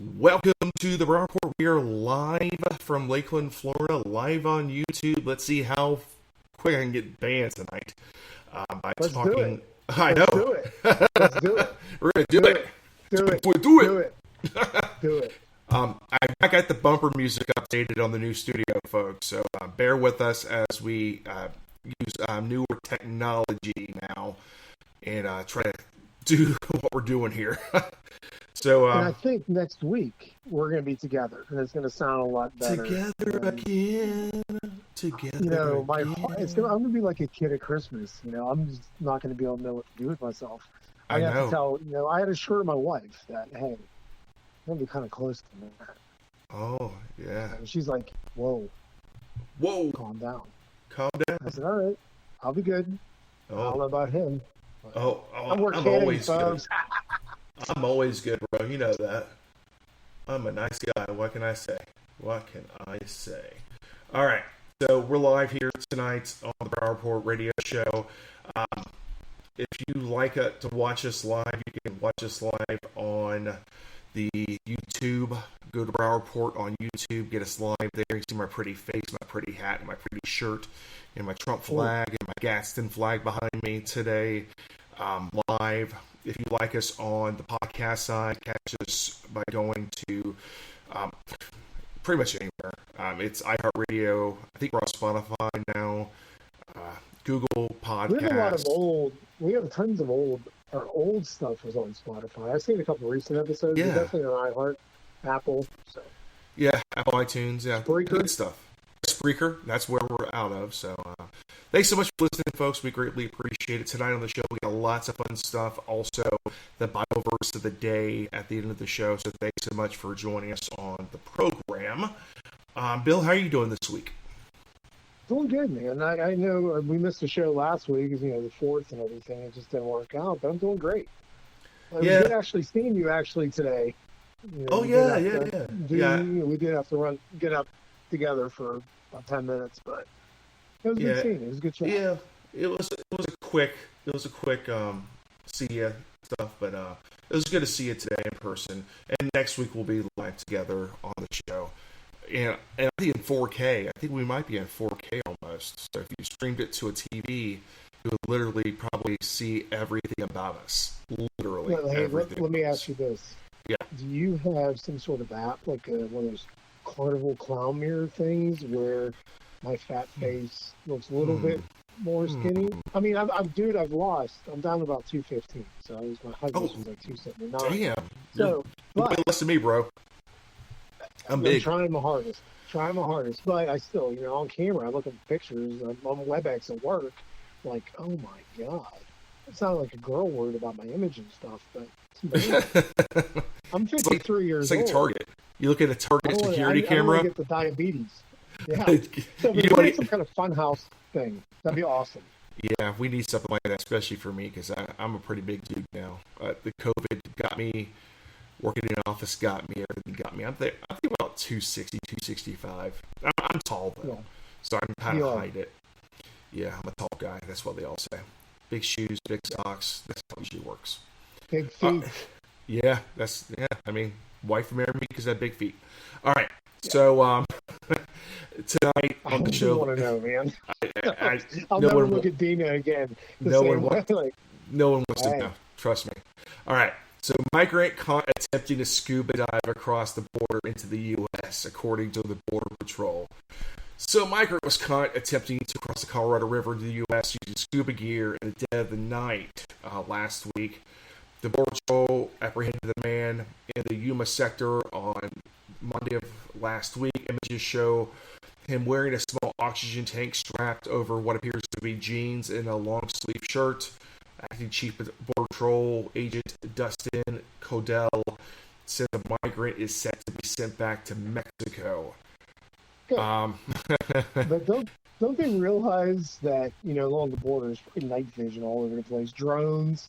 Welcome to the Brown Report. We are live from Lakeland, Florida, live on YouTube. Let's see how quick I can get banned tonight by Let's do talking. it. I Let's know. do it. Let's do it. We're gonna do it. Do it. Do Do it. it. Do it. I got the bumper music updated on the new studio, folks. So bear with us as we use newer technology now and try to do what we're doing here. So And I think next week we're going to be together, and it's going to sound a lot better. together again. Together. You know, my again. heart, I'm going to be like a kid at Christmas. You know, I'm just not going to be able to know what to do with myself. I have know. to tell, I had to assure my wife that, hey, I'm going to be kind of close to that. Oh, yeah. And she's like, whoa, Whoa. calm down. Calm down. I said, all right, I'll be good. I don't know Oh, about him. oh, We're I'm kidding, always good. folks. I'm always good, bro. You know that. I'm a nice guy. What can I say? What can I say? All right. So we're live here tonight on the Brown Report radio show. If you like to watch us live, you can watch us live on the YouTube. Go to Brown Report on YouTube. Get us live there. You can see my pretty face, my pretty hat, and my pretty shirt, and my Trump flag, and my Gadsden flag behind me today. Live. If you like us on the podcast side, catch us by going to pretty much anywhere. It's iHeartRadio. I think we're on Spotify now. Google We have a lot of Podcast. we have tons of our old stuff was on Spotify. I've seen a couple of recent episodes, Yeah. but definitely on iHeart, Apple. So Yeah, Apple iTunes. Yeah, Spreaker. good stuff. Spreaker. That's where we're out of. So thanks so much for listening, folks. We greatly appreciate it. Tonight on the show, we got lots of fun stuff. Also, the Bible verse of the day at the end of the show. So thanks so much for joining us on the program. Bill, how are you doing this week? doing good, man. I know we missed the show last week, the 4th and everything. It just didn't work out, but I'm doing great. I Yeah. did actually seeing you today. Oh, we yeah, did yeah, have to yeah. we did have to get up together for about 10 minutes, but it was Yeah. good seeing you. It was a good chat. Yeah, it was a quick see ya stuff, but it was good to see you today in person. And next week we'll be live together on the show. And I think in 4K. I think we might be in 4K almost. So if you streamed it to a TV, you would literally probably see everything about us. Literally Well, hey, everything. let me about ask us. you this. Yeah. Do you have some sort of app, like one of those carnival clown mirror things where my fat face looks a little bit more skinny? I mean, I've lost. I'm down to about 215. So my husband was like 279. Damn. So, You're way but less than me, bro. I'm I'm big. trying my hardest. But I still, on camera, I look at pictures on WebEx at work, like, oh my God. It sounded like a girl worried about my image and stuff, but I'm 53 years It's like old. a Target. You look at a Target security I don't camera. want to get the diabetes. Yeah. So You if we wanna- need some kind of fun house thing, that'd be awesome. Yeah, we need something like that, especially for me, because I'm a pretty big dude now. The COVID got me, working in an office got me, everything got me. I think about 260, 265. I'm tall, though, Yeah. so I can kind You of are. hide it. Yeah, I'm a tall guy. That's what they all say. Big shoes, big socks. That's how it usually works. Big feet. Yeah, I mean, wife married me because I had big feet. All right, so tonight I on the don't show, want to know, man. I'll no never one look at Dina again. The no same one way. wants- Like, No one wants to Hey. know. Trust me. All right. So, migrant caught attempting to scuba dive across the border into the U.S., according to the Border Patrol. So, a migrant was caught attempting to cross the Colorado River to the U.S. using scuba gear in the dead of the night last week. The Border Patrol apprehended the man in the Yuma sector on Monday of last week. Images show him wearing a small oxygen tank strapped over what appears to be jeans and a long sleeve shirt. Acting Chief of Border Patrol Agent Dustin Codell said the migrant is set to be sent back to Mexico. Good. Um, but don't they realize that, along the border is pretty night vision all over the place? Drones.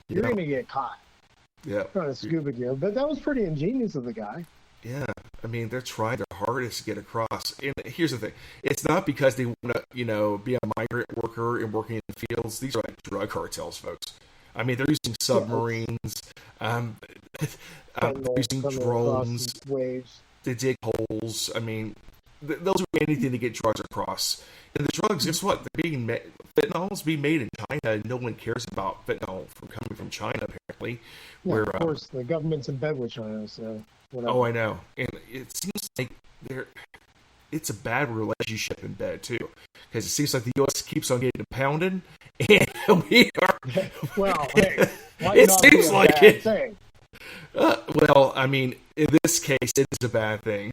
You're yeah, going to get caught yeah, trying to scuba gear. But that was pretty ingenious of the guy. yeah. I mean, they're trying their hardest to get across. And here's the thing: it's not because they want to, be a migrant worker and working in the fields. These are like drug cartels, folks. I mean, they're using submarines. fentanyl using coming across drones these waves. to dig holes. I mean, those would be anything to get drugs across. And the drugs, guess what? They're being fentanyl is being made in China, and no one cares about fentanyl from coming from China, apparently. Yeah, where, of course, the government's in bed with China, so whatever. Oh, I know. And it seems like it's a bad relationship in bed, too. Because it seems like the U.S. keeps on getting pounded, and we are... Well, hey, it seems like it. Thing. Well, I mean, in this case, it is a bad thing.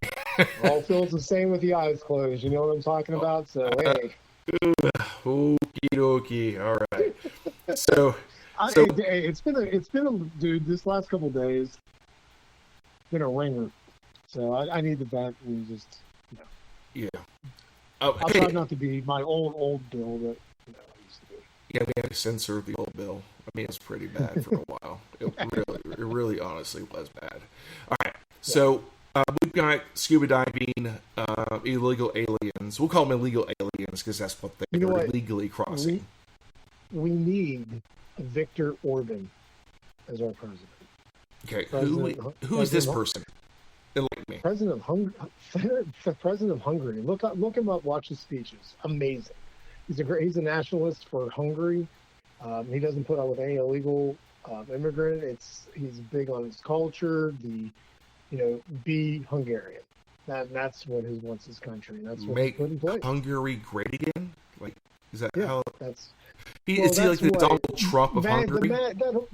All feels the same with the eyes closed. You know what I'm talking about? So, hey. Okie dokie. All right. So, it's been a dude. This last couple of days, been a ringer. So I need to vent and just, yeah. I'll try not to be my old Bill that I used to be. Yeah, we had to censor the old Bill. I mean, it's pretty bad for a while. It really, honestly was bad. All right. So we've got scuba diving, illegal aliens. We'll call them illegal aliens because that's what they are illegally crossing. We need a Viktor Orban as our president. Okay, who is this person? Enlighten me. President of Hungary. Look him up. Watch his speeches. Amazing. He's a nationalist for Hungary. He doesn't put up with any illegal immigrant. He's big on his culture. Be Hungarian. That's what he wants his country. That's what he put in place. Hungary great again. Like, is that how? Is he like the Donald Trump of Hungary?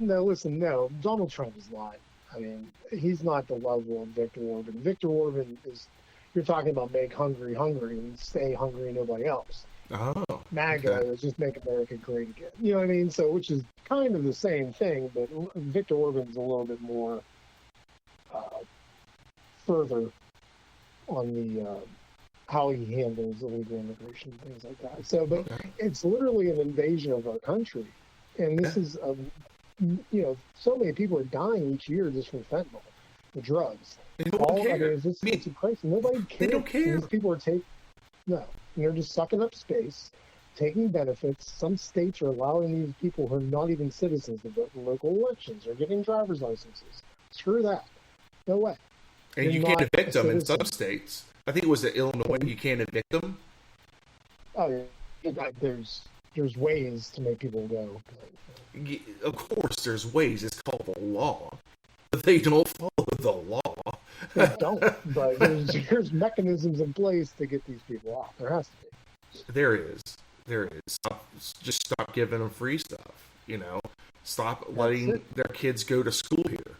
No. Donald Trump is not. I mean, he's not the level of Viktor Orban. Viktor Orban is. You're talking about make Hungary hungry and stay hungry, nobody else. Oh, MAGA is just make America great again. You know what I mean? So, which is kind of the same thing, but Viktor Orban's a little bit more further on the how he handles illegal immigration and things like that. So, but it's literally an invasion of our country, and this is so many people are dying each year just from fentanyl, the drugs. They don't care. It's a crisis. Nobody cares. They don't care. These people are they're just sucking up space, taking benefits. Some states are allowing these people who are not even citizens to vote in local elections or getting driver's licenses. Screw that. No way. And you can't evict them in some states. I think it was Illinois. You can't evict them. Oh, yeah. There's ways to make people go. Of course, there's ways. It's called the law. But they don't follow the law. They don't. But there's mechanisms in place to get these people off. There has to be. There is. Just stop giving them free stuff. Stop letting their kids go to school here.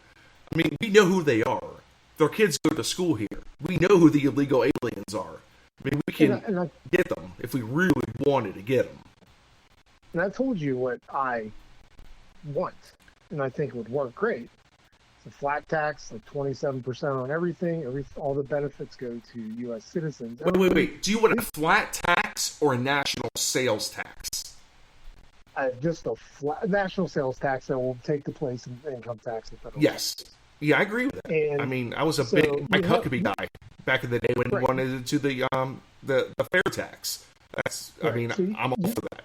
I mean, we know who they are. Their kids go to school here. We know who the illegal aliens are. I mean, we can get them if we really wanted to get them. And I told you what I want, and I think it would work great. It's a flat tax, like 27% on everything. All the benefits go to U.S. citizens. Wait. Do you want a flat tax or a national sales tax? Just a flat national sales tax that will take the place of income tax and federal taxes. Yeah, I agree with that. And I mean, I was a big Mike Huckabee guy back in the day when he wanted to do the fair tax. I mean, I'm all for that.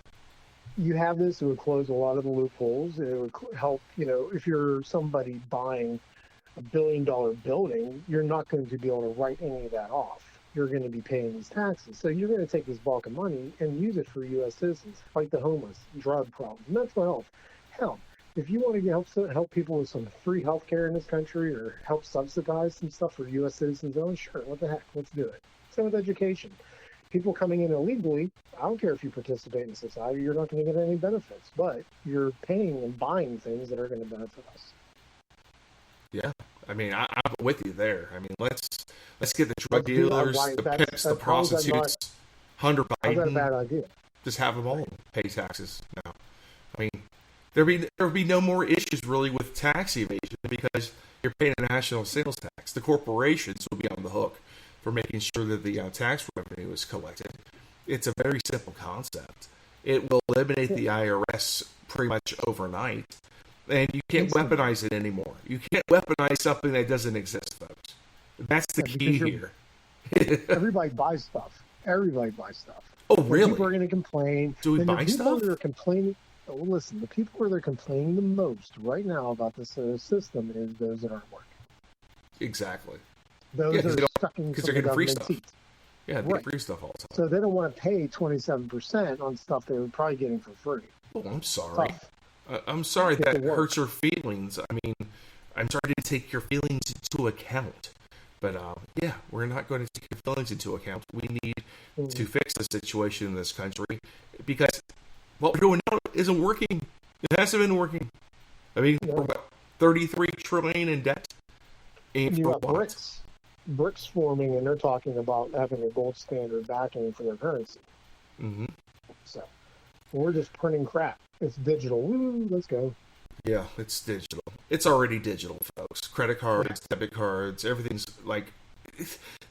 You have this, it would close a lot of the loopholes. It would help, if you're somebody buying $1 billion building, you're not going to be able to write any of that off. You're going to be paying these taxes. So you're going to take this bulk of money and use it for U.S. citizens, fight the homeless, drug problems, mental health. Hell, if you want to help people with some free health care in this country or help subsidize some stuff for U.S. citizens, sure, what the heck, let's do it. Same with education. People coming in illegally, I don't care if you participate in society, you're not going to get any benefits, but you're paying and buying things that are going to benefit us. Yeah, I mean, I'm with you there. I mean, let's get the drug dealers, the pimps, the prostitutes, Hunter Biden. How's that a bad idea? Just have them all pay taxes now. I mean, there would be no more issues really with tax evasion because you're paying a national sales tax. The corporations will be on the hook for making sure that the tax revenue is collected. It's a very simple concept. It will eliminate the IRS pretty much overnight, and you can't weaponize it anymore. You can't weaponize something that doesn't exist, folks. That's the key here. Everybody buys stuff. Oh, really? People are going to complain. Do we buy stuff? People are complaining. listen, the people where they're complaining the most right now about this system is those that aren't working. Exactly. Those Yeah, that are stuck in because some they're of the getting free government stuff. seats. Yeah, they Right. get free stuff all the time. So they don't want to pay 27% on stuff they were probably getting for free. Oh, I'm sorry. Tough. I'm sorry Get that to work. hurts your feelings. I mean, I'm sorry to take your feelings into account. But yeah, we're not going to take your feelings into account. We need to fix the situation in this country because what we're doing now isn't working. It hasn't been working. I mean, Yeah. we're about 33 trillion in debt. And You for got what? BRICS forming, and they're talking about having a gold standard backing for their currency. Mm-hmm. So we're just printing crap. It's digital. Woo, let's go. Yeah, it's digital. It's already digital, folks. Credit cards, debit cards, everything's like.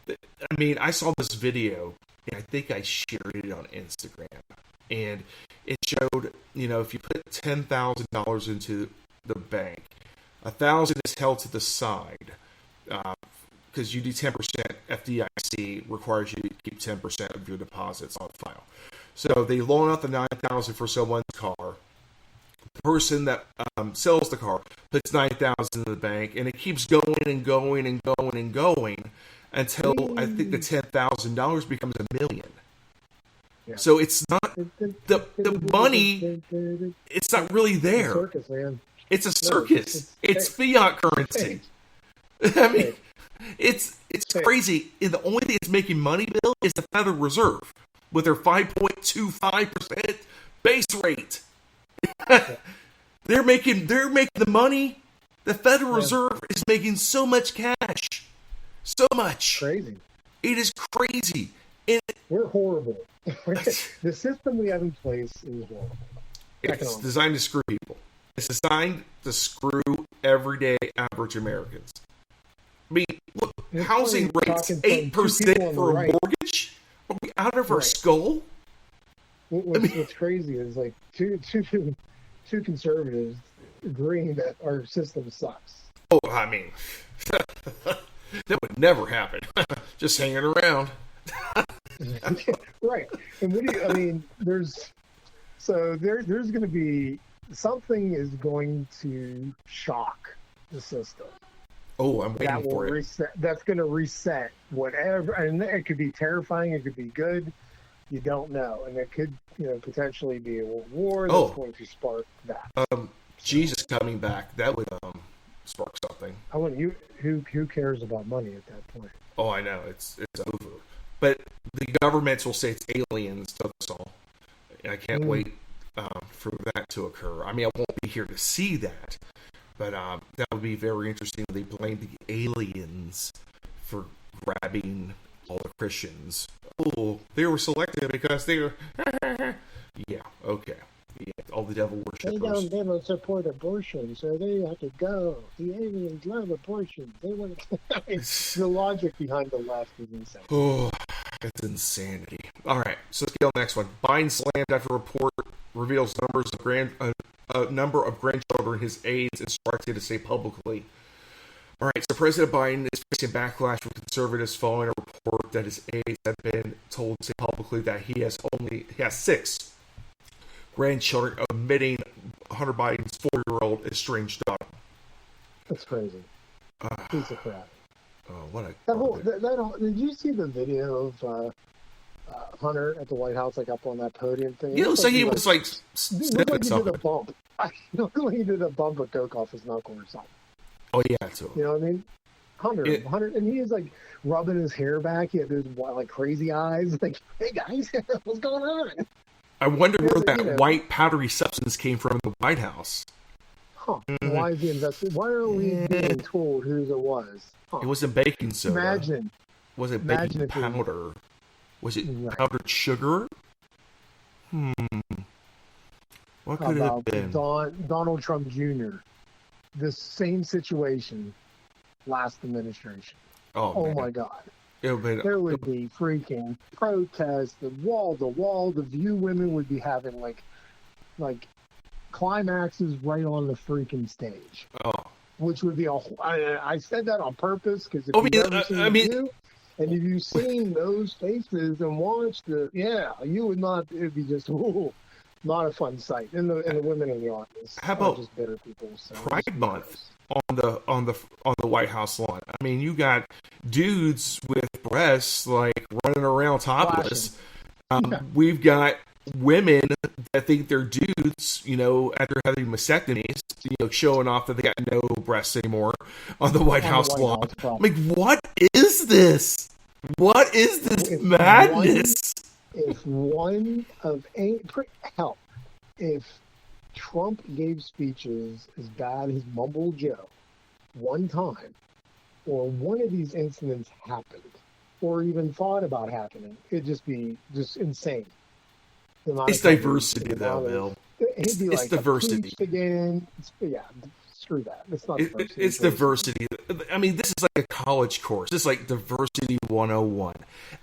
I mean, I saw this video, and I think I shared it on Instagram, and it showed, if you put $10,000 into the bank, 1,000 is held to the side because you do 10%. FDIC requires you to keep 10% of your deposits on file. So they loan out the 9,000 for someone's car. The person that sells the car puts 9,000 in the bank, and it keeps going and going and going and going until I think the $10,000 becomes $1 million. Yeah. So it's not the money. It's not really there. Circus, man. It's a circus. It's fiat currency. I mean, it's crazy. And the only thing that's making money, Bill, is the Federal Reserve with their 5.25% base rate. They're making the money. The Federal Reserve is making so much cash, so much. Crazy. It is crazy. We're horrible. The system we have in place is horrible. It's designed to screw people. It's designed to screw everyday average Americans. I mean, look, It's housing funny rates, talking from 8% two people for on the a right. mortgage? Are we out of our Right. skull? What's crazy is like two conservatives agreeing that our system sucks. Oh, I mean, that would never happen. Just hanging around. Right. And what do you, I mean, there's going to be something is going to shock the system. Oh, I'm waiting That will for it. reset. That's going to reset whatever, and it could be terrifying. It could be good. You don't know, and it could, potentially be a world war that's going to spark that. Jesus coming back, that would spark something. I want you. Who cares about money at that point? Oh, I know it's over. But the governments will say it's aliens to us all. And I can't wait for that to occur. I mean, I won't be here to see that, but that would be very interesting. They blame the aliens for grabbing all the Christians. Oh, they were selected because they were. Yeah, okay. Yeah, all the devil worshippers. They don't support abortion, so they have to go. The aliens love abortion. They want to. The logic behind the left is insane. Oh, it's insanity. All right, so let's get on the next one. Biden slammed after report reveals number of grandchildren his aides instructed to say publicly. All right, so President Biden is facing backlash from conservatives following a report that his aides have been told to say publicly that he has 6 grandchildren, omitting Hunter Biden's 4-year-old estranged daughter. That's crazy. Piece of crap. Oh, what a... Did you see the video of Hunter at the White House, like up on that podium thing? Yeah, it looks like he was like It looked sniffing like he something. did a bump. It looked like he did a bump of coke off his knuckle or something. Oh, yeah, too. You know what I mean? Hunter, and he is like rubbing his hair back. He had those like crazy eyes. Like, hey guys, what's going on? I wonder where that white powdery substance came from in the White House. Huh? Why is he invested? Why are we being told whose it was? Huh. It wasn't baking soda. Imagine. Was it Imagine baking if it was- powder? Was it Right. powdered sugar? What How could it have about been? Donald Trump Jr.? This same situation last administration. Oh, man. My God. It would have been, There would be freaking protests, the wall to wall. The View women would be having like climaxes right on the freaking stage, oh. which would be I said that on purpose because if I you've mean, ever seen I mean- View, and if you've seen those faces and watched you would not. It'd be just ooh. not a fun sight. And the women in the audience How are about just bitter people. So Pride just Month gross. on the White House lawn? I mean, you got dudes with breasts like running around topless. Yeah. We've got women that think they're dudes, after having mastectomies, showing off that they got no breasts anymore on the White On the House White lawn. House I'm property. like, what is this? What is this If madness? If one of hell, if Trump gave speeches as bad as Mumble Joe one time, or one of these incidents happened, or even thought about happening, it'd just be just insane. The amount It's of coverage, diversity, the though, amount of- Bill. He'd be It's like, diversity. preached again. Yeah, screw that. It's not diversity. It's diversity. I mean, this is like a college course. This is like diversity 101.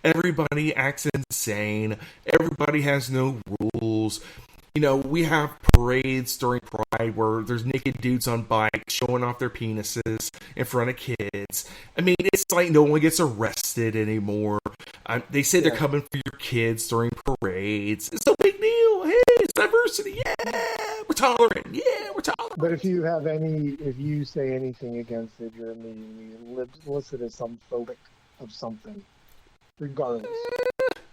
Everybody acts insane. Everybody has no rules. We have parades during Pride where there's naked dudes on bikes showing off their penises in front of kids. I mean, it's like no one gets arrested anymore. They say they're coming for your kids during parades. It's no big deal. Hey, it's diversity. Yeah, we're tolerant. Yeah, we're tolerant. But if you say anything against it, you're immediately listed as some phobic of something, regardless.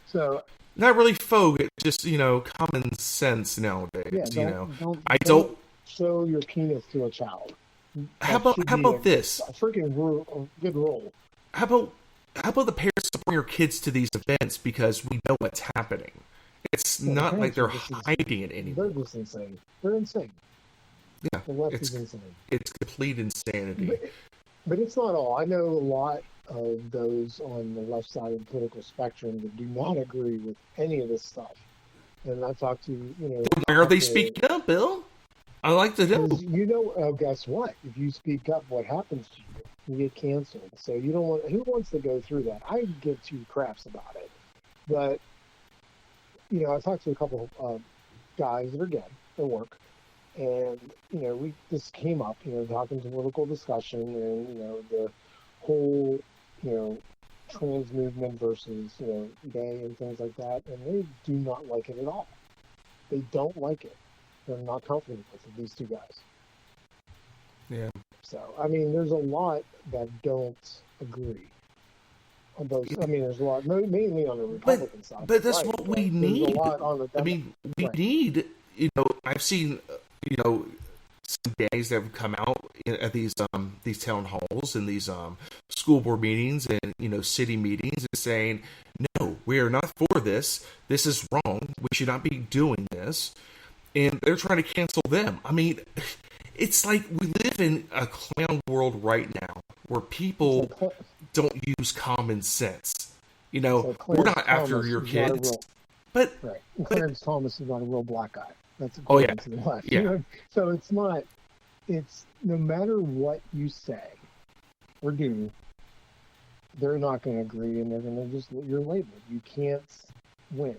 So Not really folk, it's just, common sense nowadays. yeah, don't. show your penis to a child. How That should about be this? a freaking good rule. How about the parents support your kids to these events because we know what's happening? It's Yeah, not like they're parents are just hiding it anymore. They're just insane. They're insane. Yeah, The left it's is insane. it's complete insanity. But it's not all. I know a lot of those on the left side of the political spectrum that do not agree with any of this stuff. And I talked to, Why are they speaking up, Bill? I like to know. because, guess what? If you speak up, what happens to you? You get canceled. So you don't want, who wants to go through that? I give two craps about it. But, I talked to a couple of guys that are gay at work. And, this came up, talking to political discussion and, the whole, trans movement versus, gay and things like that. And they do not like it at all. They don't like it. They're not comfortable with it, these two guys. Yeah. So, I mean, there's a lot that don't agree. On both, I mean, there's a lot, mainly on the Republican side. But that's right, what but we there's need. A lot on the I mean, we right. need, I've seen, some gays that have come out at these town halls and these school board meetings and city meetings and saying, no, we are not for this. This is wrong. We should not be doing this. And they're trying to cancel them. I mean, it's like we live in a clown world right now where people don't use common sense. We're not after your kids. Right. Clarence Thomas is not a real black guy. That's oh yeah, to the left. Yeah. So it's not. It's no matter what you say or do, they're not going to agree, and they're going to just you're labeled. You can't win.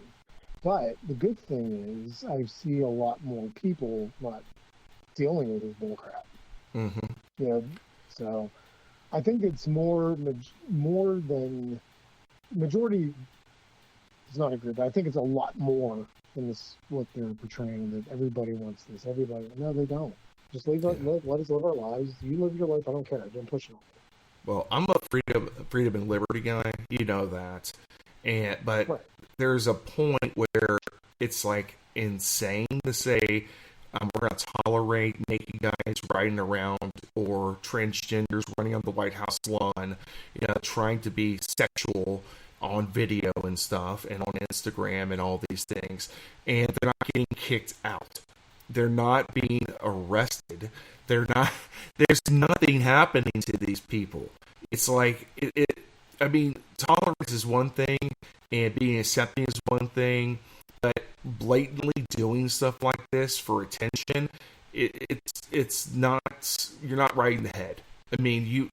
But the good thing is, I see a lot more people not dealing with this bullcrap. Mm-hmm. So I think it's more than majority. Is not agree, but I think it's a lot more than this what they're portraying. That everybody wants this. Everybody, no, they don't. Just let us live our lives. You live your life. I don't care. Don't push it on me. Well, I'm a freedom and liberty guy. You know that, but Right. there's a point where it's like insane to say we're going to tolerate naked guys riding around or transgenders running on the White House lawn, trying to be sexual on video and stuff and on Instagram and all these things, and they're not getting kicked out. They're not being arrested. There's nothing happening to these people. It's like I mean, tolerance is one thing and being accepting is one thing, but blatantly doing stuff like this for attention, it's not. You're not right in the head. I mean,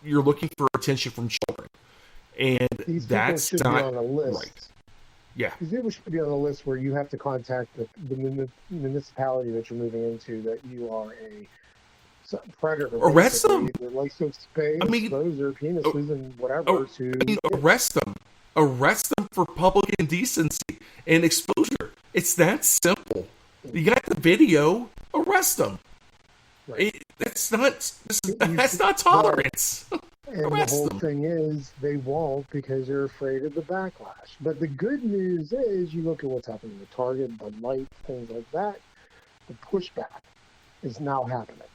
you're looking for attention from children, and These that's people should not be on a list. right. Yeah. These people should be on a list where you have to contact the municipality that you're moving into that you are a predator. Arrest them. That likes to expose their penises and whatever to. Arrest them. Arrest them for public indecency and exposure. It's that simple. You got the video, arrest them. Right. That's not tolerance. And the whole thing is they won't because they're afraid of the backlash. But the good news is you look at what's happening with Target, Bud Light, things like that. The pushback is now happening.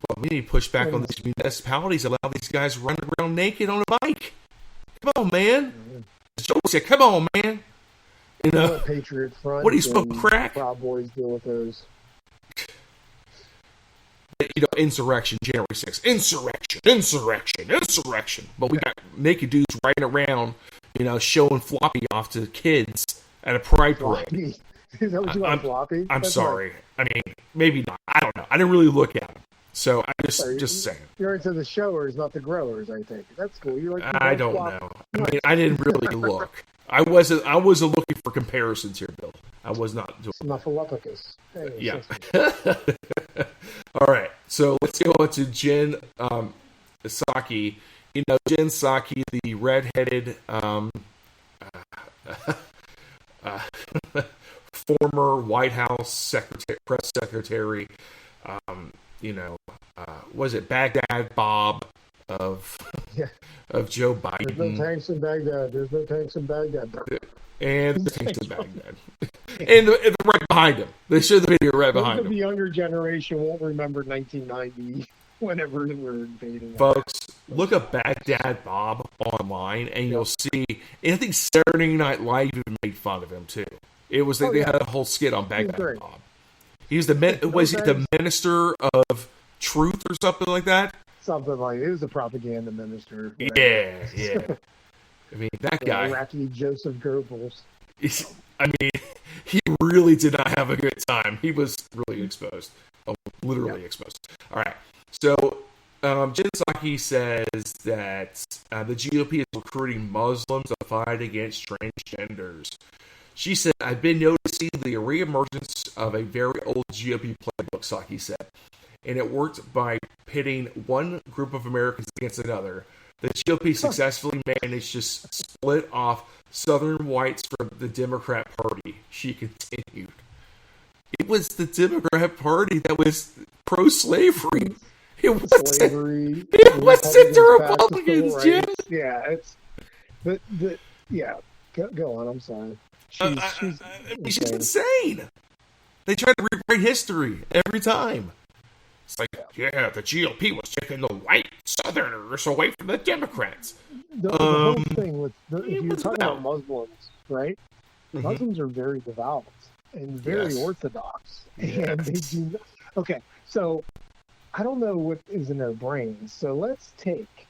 Well, we need to push back on these municipalities, allow these guys running around naked on a bike. Come on, man. Joe said, come on, man. You know, Patriot Front. What are you smoking crack? Proud Boys deal with those. You know, insurrection, January 6th. Insurrection. But we got naked dudes riding around, you know, showing floppy off to kids at a pride parade. Is that what you want, floppy? I'm sorry. I mean, maybe not. I don't know. I didn't really look at them. So I just saying. You're into the showers, not the growers, I think. That's cool. You like I don't know. I mean, I didn't really look. I wasn't looking for comparisons here, Bill. I was not doing Snuffleupagus. Yeah. All right. So let's go on to Jen Psaki. You know, Jen Psaki, the redheaded former White House press secretary. You know, was it Baghdad Bob of Joe Biden? There's no tanks in Baghdad. And the tanks in Baghdad. And the right behind him. They showed the video right behind him. The younger generation won't remember 1990 whenever we were invading. Folks, look up Baghdad Bob online, and you'll see. And I think Saturday Night Live even made fun of him too. It was they had a whole skit on Baghdad Bob. He was the minister of truth or something like that. Something like it. He was a propaganda minister. Right? Yeah. I mean, that guy. Iraqi Joseph Goebbels. I mean, he really did not have a good time. He was really exposed. Literally exposed. All right. So, Jen Psaki says that the GOP is recruiting Muslims to fight against transgenders. She said, I've been noticing the reemergence of a very old GOP playbook, Psaki said. And it worked by pitting one group of Americans against another. The GOP successfully managed to split off Southern whites from the Democrat Party, she continued. It was the Democrat Party that was pro-slavery. It wasn't the Republicans, Jim. Yeah, it's... But go on, I'm sorry. She's insane. They try to rewrite history every time. It's like, the GOP was taking the white Southerners away from the Democrats. The whole thing with if you're talking about Muslims, right? Mm-hmm. Muslims are very devout and very orthodox, and they do. Okay, so I don't know what is in their brains. So let's take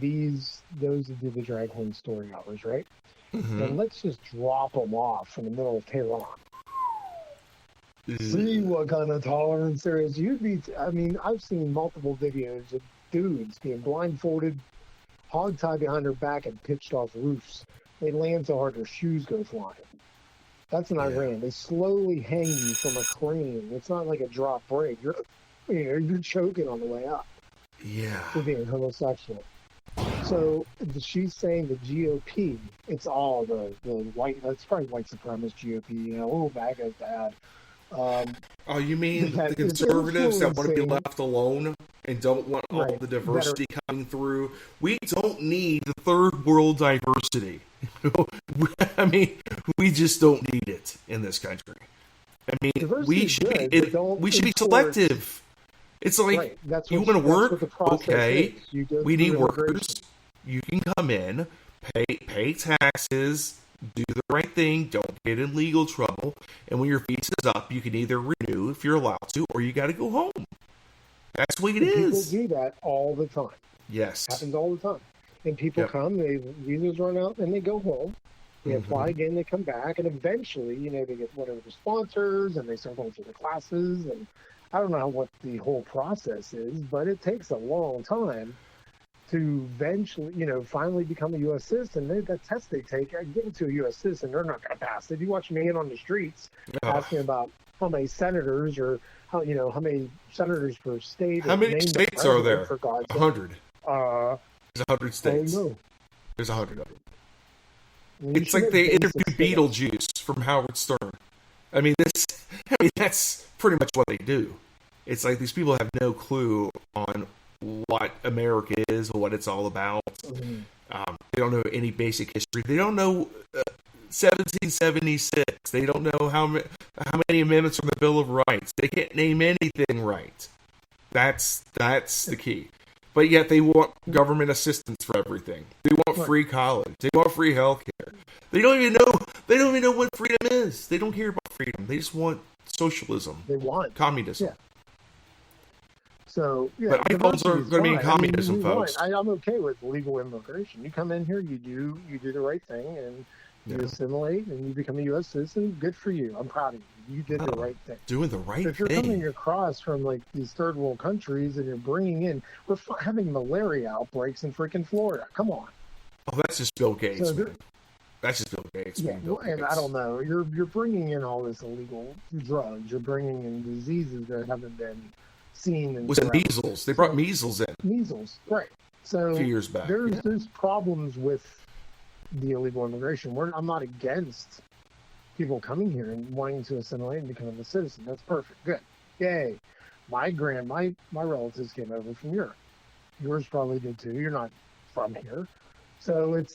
those that did the drag queen story hours, right? Mm-hmm. And let's just drop them off in the middle of Tehran. See what kind of tolerance there is. I've seen multiple videos of dudes being blindfolded, hogtied behind their back, and pitched off roofs. They land so hard their shoes go flying. That's in Iran. They slowly hang you from a crane. It's not like a drop break. You're choking on the way up. Yeah. For being homosexual. So she's saying the GOP, it's all the white, that's probably white supremacist GOP, little bag is bad. You mean the conservatives that want to be left alone and don't want all the diversity coming through? We don't need the third world diversity. I mean, we just don't need it in this country. I mean, we should be selective. It's like, you want to work? Okay, we need workers. You can come in, pay taxes, do the right thing, don't get in legal trouble, and when your visa's up, you can either renew if you're allowed to, or you got to go home. That's what it is. People do that all the time. Yes. It happens all the time. And people come, visas run out, and they go home. They apply again, they come back, and eventually, they get whatever the sponsors, and they start going through the classes, and I don't know what the whole process is, but it takes a long time to eventually, finally become a U.S. citizen. That test they take, I give it to a U.S. citizen, they're not going to pass it. You watch me in on the streets asking about how many senators or how many senators per state. How many states are there? 100. There's 100 states. There's 100 of them. It's like they interviewed Beetlejuice from Howard Stern. I mean, that's pretty much what they do. It's like these people have no clue on what America is or what it's all about. Mhm. They don't know any basic history. They don't know 1776. They don't know how many amendments from the Bill of Rights. They can't name anything right. That's the key. But yet they want government assistance for everything. They want free college. They want free health care. They don't even know what freedom is. They don't care about freedom. They just want socialism. They want communism. Yeah. So, yeah, but iPhones are going to be communism, folks. I'm okay with legal immigration. You come in here, you do the right thing, and you assimilate, and you become a U.S. citizen. Good for you. I'm proud of you. You did the right thing. Doing the right thing. If you're coming across from like these third world countries, and you're bringing in, we're having malaria outbreaks in freaking Florida. Come on. Oh, that's just Bill Gates. That's just Bill Gates. Yeah, Bill and Gates. I don't know. You're bringing in all this illegal drugs. You're bringing in diseases that haven't been seen. Was it measles? They brought measles in. Measles, right? So a few years back. There's problems with the illegal immigration. I'm not against people coming here and wanting to assimilate and become a citizen. That's perfect. Good. Yay. My relatives came over from Europe. Yours probably did too. You're not from here. So it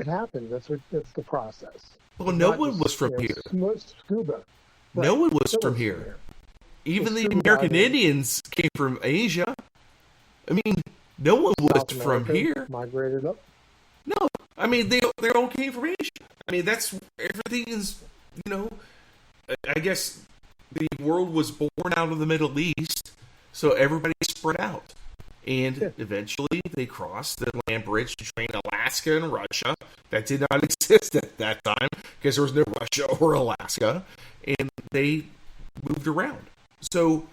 happens. That's the process. Well, no one was from here. Scuba. Right. No one was from here. Even the American Indians came from Asia. I mean, no one was from here. Migrated up. No, I mean they all came from Asia. I mean everything is, I guess the world was born out of the Middle East, so everybody spread out, and eventually they crossed the land bridge between Alaska and Russia. That did not exist at that time because there was no Russia or Alaska, and they moved around. So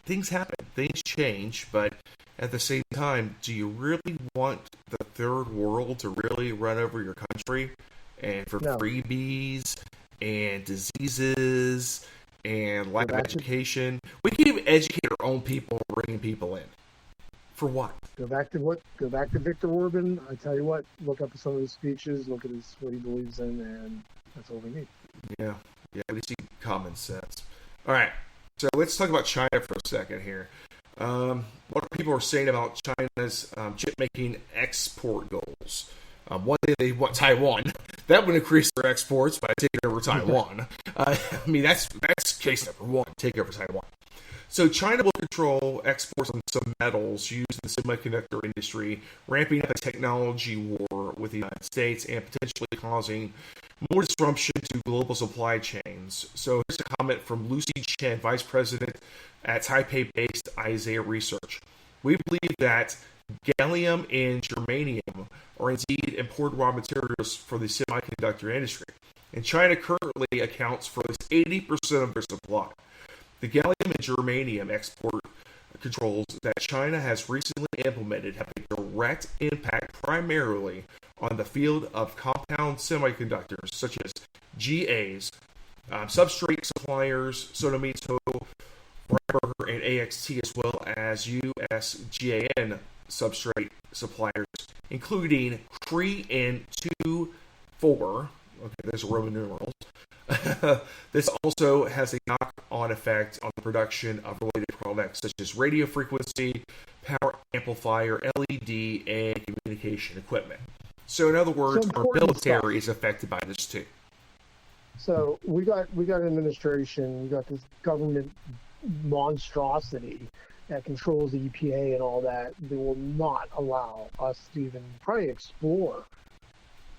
things happen, things change, but at the same time, do you really want the third world to really run over your country and for freebies and diseases and lack of education? We can't even educate our own people, bringing people in. For what? Go back to Viktor Orban. I tell you what, look up some of his speeches, look at what he believes in, and that's all we need. Yeah, we see common sense. All right, so let's talk about China for a second here. What people are saying about China's chip-making export goals. One day they want Taiwan. That would increase their exports by taking over Taiwan. I mean, that's case number one, take over Taiwan. So China will control exports on some metals used in the semiconductor industry, ramping up a technology war with the United States and potentially causing more disruption to global supply chains. So here's a comment from Lucy Chen, Vice President at Taipei-based Isaiah Research. We believe that gallium and germanium are indeed important raw materials for the semiconductor industry, and China currently accounts for at least 80% of their supply. The gallium and germanium export controls that China has recently implemented have a direct impact primarily on the field of compound semiconductors such as GAs, substrate suppliers, Sonomito, Freiberger, and AXT, as well as USGAN substrate suppliers, including Cree and 2-4. Okay, there's Roman numerals. This also has a knock-on effect on the production of related products such as radio frequency, power amplifier, LED, and communication equipment. So in other words, our military is affected by this too. So we got an administration, we got this government monstrosity that controls the EPA and all that. They will not allow us to even probably explore.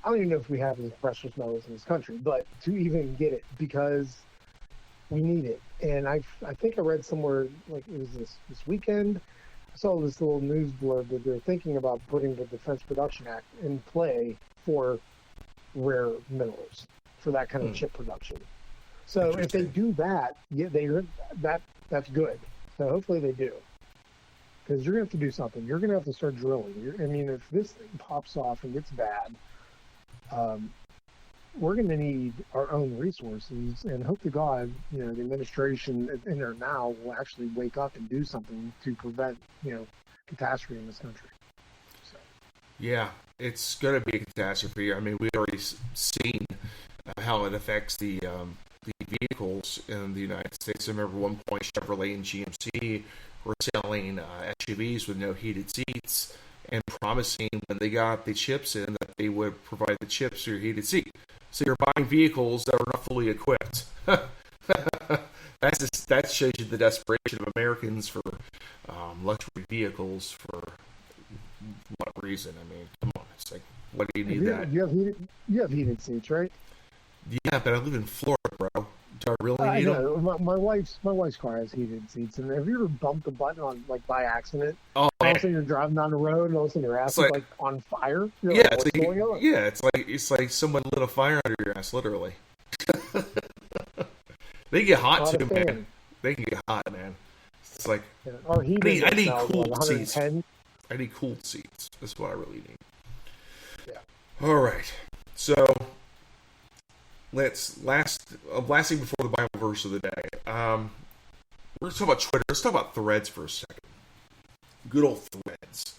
I don't even know if we have any precious metals in this country, but to even get it, because we need it. And I think I read somewhere, like it was this weekend, I saw this little news blurb that they're thinking about putting the Defense Production Act in play for rare minerals, for that kind of chip production. So if they do that, that's good. So hopefully they do. Because you're going to have to do something. You're going to have to start drilling. If this thing pops off and gets bad, we're going to need our own resources, and hope to God, the administration in there now will actually wake up and do something to prevent, catastrophe in this country. So. Yeah, it's going to be a catastrophe. I mean, we've already seen how it affects the vehicles in the United States. I remember one point Chevrolet and GMC were selling SUVs with no heated seats and promising when they got the chips in that they would provide the chips for your heated seat. So you're buying vehicles that are not fully equipped. That shows you the desperation of Americans for luxury vehicles for what reason? I mean, come on. It's like, what do you need that? You have heated seats, right? Yeah, but I live in Florida, bro. Do I really I need them? know. My wife's car has heated seats, and have you ever bumped the button on like by accident? Oh, All man. of a sudden you're driving down the road, and all of a sudden your ass It's is like- on fire. You're Yeah, like, it's what's like, going on? yeah, it's like someone lit a fire under your ass, literally. They get hot Not a too, man. fan. They can get hot, man. It's like Yeah. Our heating I need now is cool like seats. 110. I need cooled seats. That's what I really need. Yeah. All right. So last thing before the Bible verse of the day. We're going to talk about Twitter. Let's talk about Threads for a second. Good old Threads.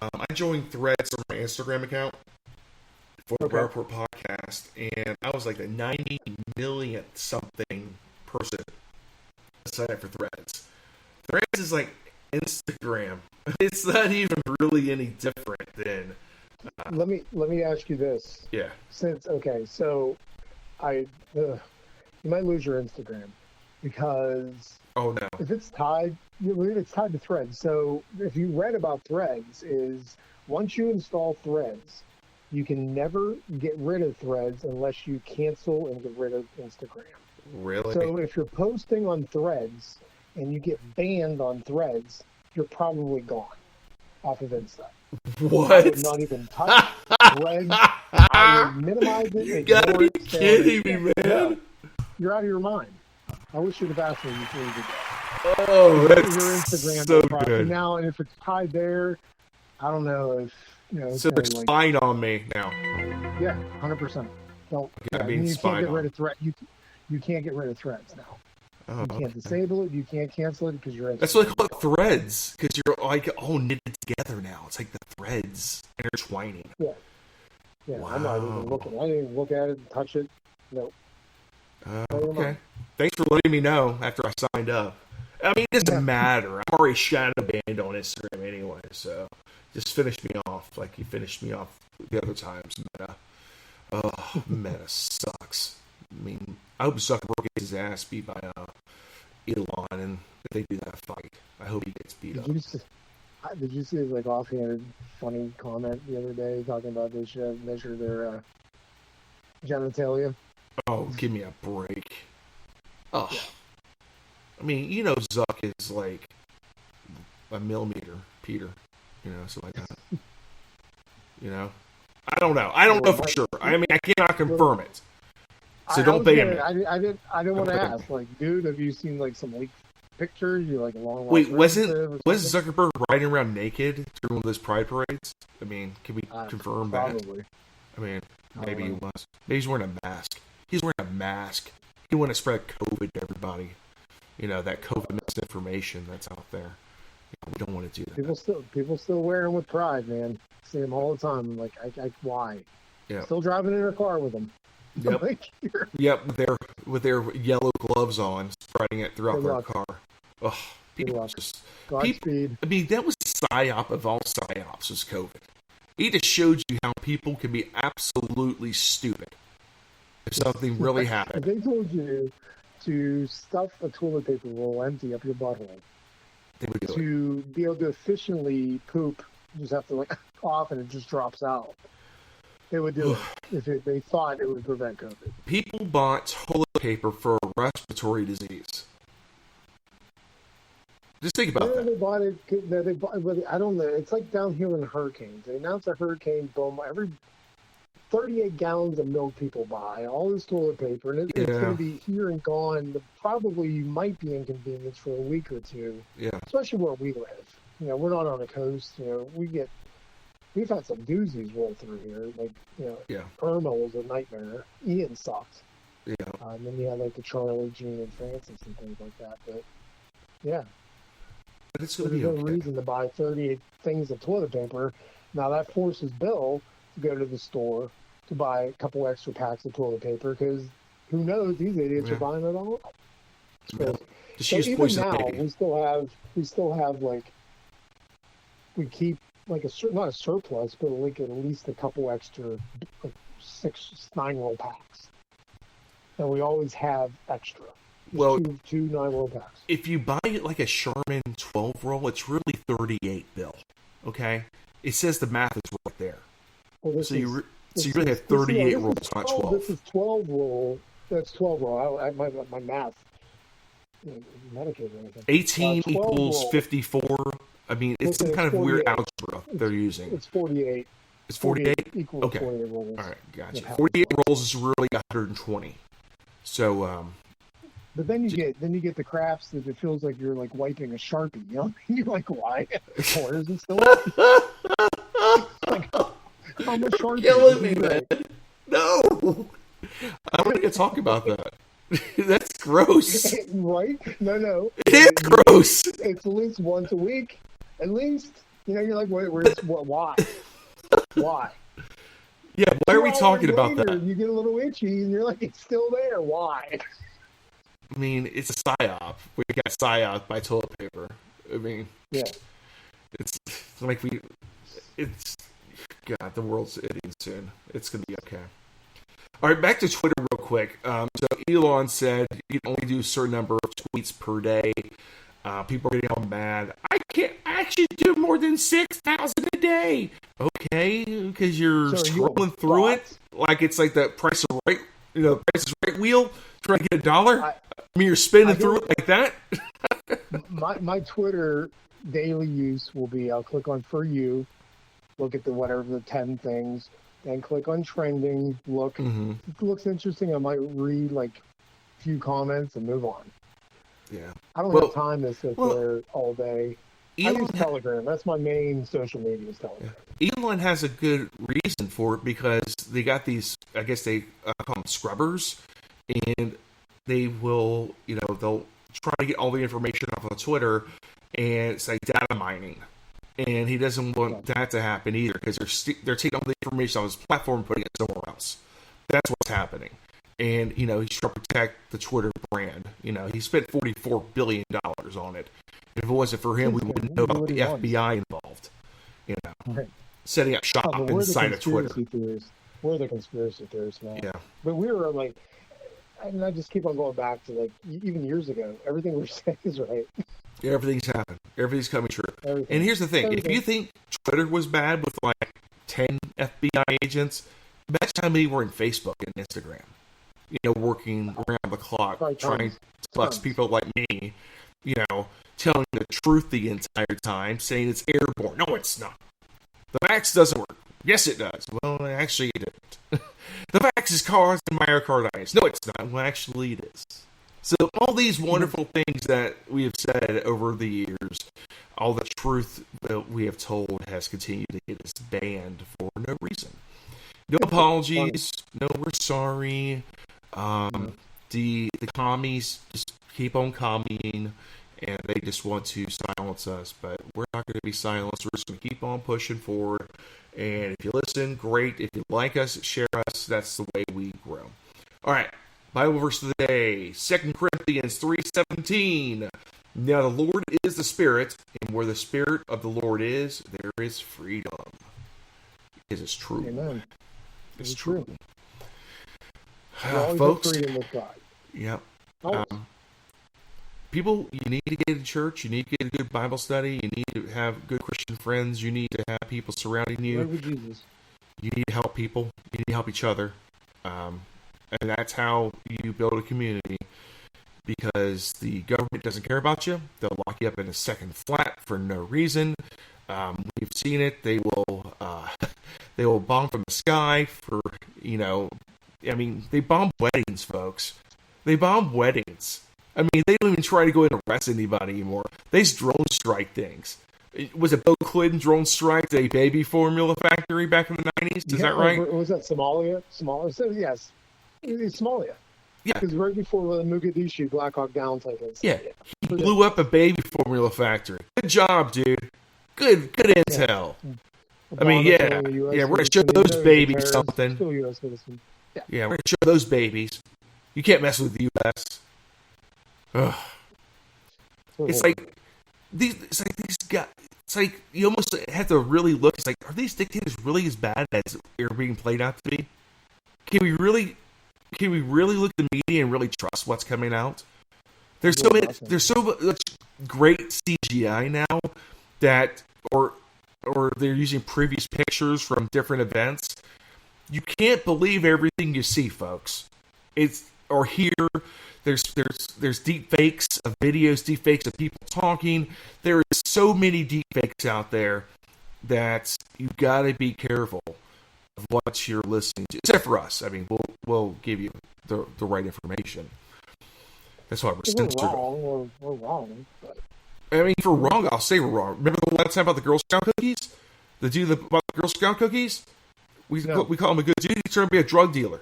I joined Threads on my Instagram account for the Okay. Report podcast, and I was like the 90 millionth something person to sign up for Threads. Threads is like Instagram. It's not even really any different than Let me ask you this. yeah. So you might lose your Instagram because Oh no. if it's tied to Threads. So if you read about Threads, is once you install Threads, you can never get rid of Threads unless you cancel and get rid of Instagram. Really? So if you're posting on Threads and you get banned on Threads, you're probably gone off of Insta. I What? would not even touch Threads. I would minimize it. You ignore gotta be it, stay on kidding it. me, man. No, you're out of your mind. I wish you'd have asked me before you did that. Oh, Your that's Instagram so profile. good. Now, and if it's tied there, I don't know if So they're say, like, spying on me now. yeah, 100%. Don't. I'm being you can't spied get on. rid of Threads. You can't get rid of Threads now. Oh, You can't okay. disable it. You can't cancel it because you're. That's what they call it, Threads, because you're like all knitted together now. It's like the threads intertwining. Yeah, I'm not even Wow. looking. I didn't even look at it and touch it. No. Okay. Thanks for letting me know after I signed up. I mean, it doesn't matter. I'm already shadow banned on Instagram anyway, so just finish me off like you finished me off the other times, Meta. Oh, Meta sucks. I mean, I hope Zuckerberg gets his ass beat by Elon, and if they do that fight, I hope he gets beat up. Did you see his like offhanded funny comment the other day talking about they should measure their genitalia? Oh, give me a break. Oh. I mean, you know Zuck is like a millimeter, Peter. You know, something like that. You know? I don't know. I don't know for sure. I mean, I cannot confirm it. So don't ban me. I didn't want to Don't ban ask. Like, dude, have you seen like some leaked pictures? You like a long. Wait, lost wasn't relative or was something? Zuckerberg riding around naked during one of those pride parades? I mean, can we confirm that? Probably. I mean, I maybe he don't know. was. Maybe he's wearing a mask. He's wearing a mask. He want to spread COVID to everybody. You know, that COVID misinformation that's out there. We don't want to do that. People still wear them with pride, man. See them all the time. I'm like, why? Yeah. Still driving in her car with them. Yep. Like, you're- Yep, with their yellow gloves on, spreading it throughout Good their luck. car. Ugh, people luck. just. Godspeed. I mean, that was the psyop of all psyops was COVID. It just showed you how people can be absolutely stupid if something really If happened. they told you to stuff a toilet paper roll empty up your butthole, They would do it. to be able to efficiently poop, you just have to like cough and it just drops out. They would do it if they thought it would prevent COVID. People bought toilet paper for a respiratory disease. Just think about Yeah, that. they bought it. But I don't know. It's like down here in hurricanes. They announced a hurricane boom. Every 38 gallons of milk people buy, all this toilet paper, and it's Yeah. going to be here and gone. Probably you might be inconvenienced for a week or two, Yeah. especially where we live. You know, we're not on the coast. You know, we've had some doozies roll through here. Like, you know, Yeah. Irma was a nightmare. Ian sucked. Yeah. And then you had like the Charlie, Jean, and Francis and things like that. But yeah, But it's so going to there's be no okay. reason to buy 38 things of toilet paper. Now that forces Bill to go to the store to buy a couple extra packs of toilet paper because who knows, these idiots are buying it all up. So, Just use poison now, ivy. we still have like, we keep like not a surplus, but like at least a couple extra, like 9-roll packs. And we always have extra. Well, two 9-roll packs. If you buy like a Charmin 12-roll, it's really 38, Bill. Okay? It says the math is right there. Well, so you really have 38 rolls, not 12. This is 12-roll. That's 12-roll. My math. Medicated or anything. 18 equals roll. 54. I mean, it's some kind of weird algebra they're using. It's 48. It's 48? Equals okay. 48 rolls. All right, gotcha. 48 rolls is really 120. So, but then you get the crafts that it feels like you're like wiping a Sharpie. You know, you're like, why? Where is it still? Like, I'm a Sharpie. Killing me, man. No, I don't want to talk about that. That's gross. Right? No. It is gross. It's at least once a week. At least, you know, you're like, why? Why? Yeah, why are we talking about that? You get a little itchy, and you're like, it's still there. Why? I mean, it's a psyop. We got psyop by toilet paper. I mean, yeah, it's like it's God, the world's ending soon. It's gonna be okay. All right, back to Twitter real quick. So Elon said you can only do a certain number of tweets per day. People are getting all mad. I can't actually do more than 6,000 a day. Okay, because you're scrolling through it like it's like the Price of Right, Price is Right wheel, trying to get $1. I mean, you're spinning through it like that. my Twitter daily use will be: I'll click on For You, look at the 10 things. Then click on trending, look. Mm-hmm. If it looks interesting, I might read like a few comments and move on. Yeah. I don't have time to sit there all day. I use Telegram. That's my main social media is Telegram. Yeah. Elon has a good reason for it because they got these, I guess they call them scrubbers, and they will, they'll try to get all the information off of Twitter, and it's like data mining. And he doesn't want that to happen either because they're taking all the information on his platform and putting it somewhere else. That's what's happening. And, he's trying to protect the Twitter brand. He spent $44 billion on it. If it wasn't for him, we wouldn't know about the FBI involved. Right. Setting up shop inside of Twitter. We're the conspiracy theorists now. Yeah. But we were like, and I just keep on going back to like, even years ago, everything we're saying is right. Yeah, everything's happened. Everything's coming true. Everything. And here's the thing. If you think Twitter was bad with like 10 FBI agents, imagine how many were in Facebook and Instagram. Working around the clock, trying to bust people like me, telling the truth the entire time, saying it's airborne. No, it's not. The vax doesn't work. Yes, it does. Well, actually, it didn't. The vax is caused in myocarditis. No, it's not. Well, actually, it is. So all these wonderful things that we have said over the years, all the truth that we have told has continued to get us banned for no reason. No apologies. No, we're sorry. The commies just keep on commieing, and they just want to silence us. But we're not going to be silenced. We're just going to keep on pushing forward. And if you listen, great. If you like us, share us. That's the way we grow. All right. Bible verse of the day, 2 Corinthians 3:17. Now the Lord is the Spirit, and where the Spirit of the Lord is, there is freedom. Because it's true. Amen. It's true. Folks, freedom with God. Yeah. People, you need to get to church. You need to get a good Bible study. You need to have good Christian friends. You need to have people surrounding you. With Jesus. You need to help people. You need to help each other. And that's how you build a community, because the government doesn't care about you. They'll lock you up in a second flat for no reason. We've seen it. They will bomb from the sky for, they bomb weddings, folks. They bomb weddings. I mean, they don't even try to go and arrest anybody anymore. They just drone strike things. Was it Bill Clinton drone strike a baby formula factory back in the 90s? Is that right? Was that Somalia? So, yes. It's Somalia. Yeah. Because right before the Mogadishu Black Hawk Down type of Yeah. He blew up a baby formula factory. Good job, dude. Good intel. I mean, Obama yeah, killing a US yeah, we're gonna show citizen, those he's a babies terrorist, something. still a U.S. citizen. Yeah. Yeah, we're gonna show those babies. You can't mess with the U.S. Ugh. It's like these guys. It's like you almost have to really look. It's like, are these dictators really as bad as they're being played out to be? Can we really look at the media and really trust what's coming out? There's so much great CGI now that, or they're using previous pictures from different events. You can't believe everything you see, folks. Or hear. There's deep fakes of videos, deep fakes of people talking. There is so many deep fakes out there that you got to be careful of what you're listening to. Except for us. I mean, we'll give you the right information. That's why we're censored. We're wrong. But... I mean, if we're wrong, I'll say we're wrong. Remember the last time about the Girl Scout cookies? The dude about the Girl Scout cookies? We call him a good dude. He turned out to be a drug dealer.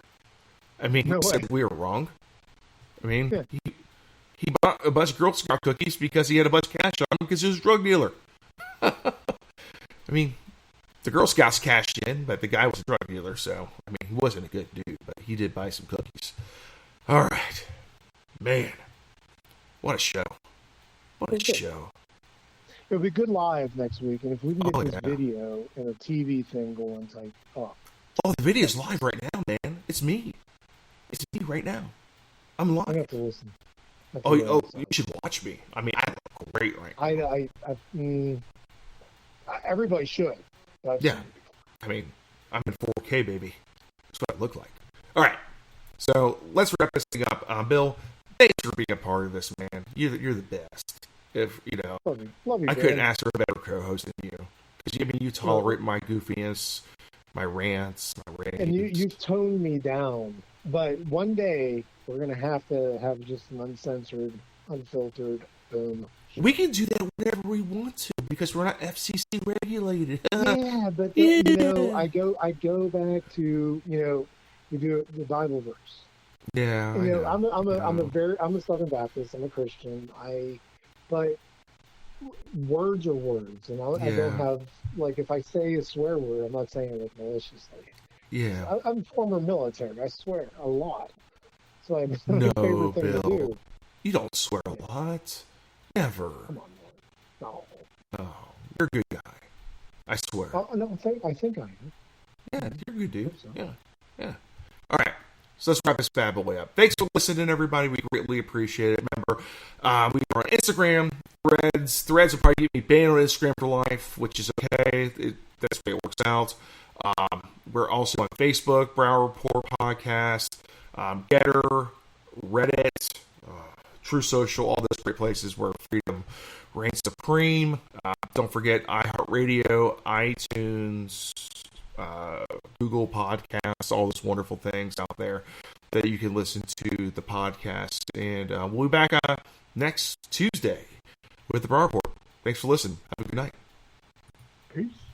I mean, he said we were wrong. I mean, he bought a bunch of Girl Scout cookies because he had a bunch of cash on him because he was a drug dealer. I mean, the Girl Scouts cashed in, but the guy was a drug dealer, so, I mean, he wasn't a good dude, but he did buy some cookies. All right. Man, what a show. What a show. It'll be good live next week, and if we can get this video and a TV thing going, it's like, oh. Oh, the video's live right now, man. It's me. It's me right now. I'm live. I have to listen. You should watch me. I mean, I look great right now. Everybody should. Yeah. I mean, I'm in 4K, baby. That's what I look like. All right. So let's wrap this thing up. Bill, thanks for being a part of this, man. You're the best. If love you, I couldn't ask for a better co-host than you. Because you tolerate my goofiness, my rants, my raves. And you've toned me down. But one day we're gonna have to have just an uncensored, unfiltered boom. We can do that whenever we want to because we're not FCC regulated. Yeah, but I go back to we do the Bible verse. Yeah, I'm a Southern Baptist. I'm a Christian. But words are words, and I don't have if I say a swear word, I'm not saying it maliciously. Yeah, I'm former military. I swear a lot. So it's my favorite thing Bill. to do. You don't swear a lot. Never. Come on, no. Oh, you're a good guy. I swear. No, I think I am. Yeah, you're a good dude. So. Yeah. All right. So let's wrap this bad boy up. Thanks for listening, everybody. We greatly appreciate it. Remember, we are on Instagram, Threads. Threads will probably keep me banned on Instagram for life, which is okay. That's the way it works out. We're also on Facebook, Brow Report Podcast, Getter, Reddit, True Social, all those great places where freedom reigns supreme. Don't forget iHeartRadio, iTunes, Google Podcasts, all those wonderful things out there that you can listen to the podcast. And we'll be back next Tuesday with the Brow Report. Thanks for listening. Have a good night. Peace.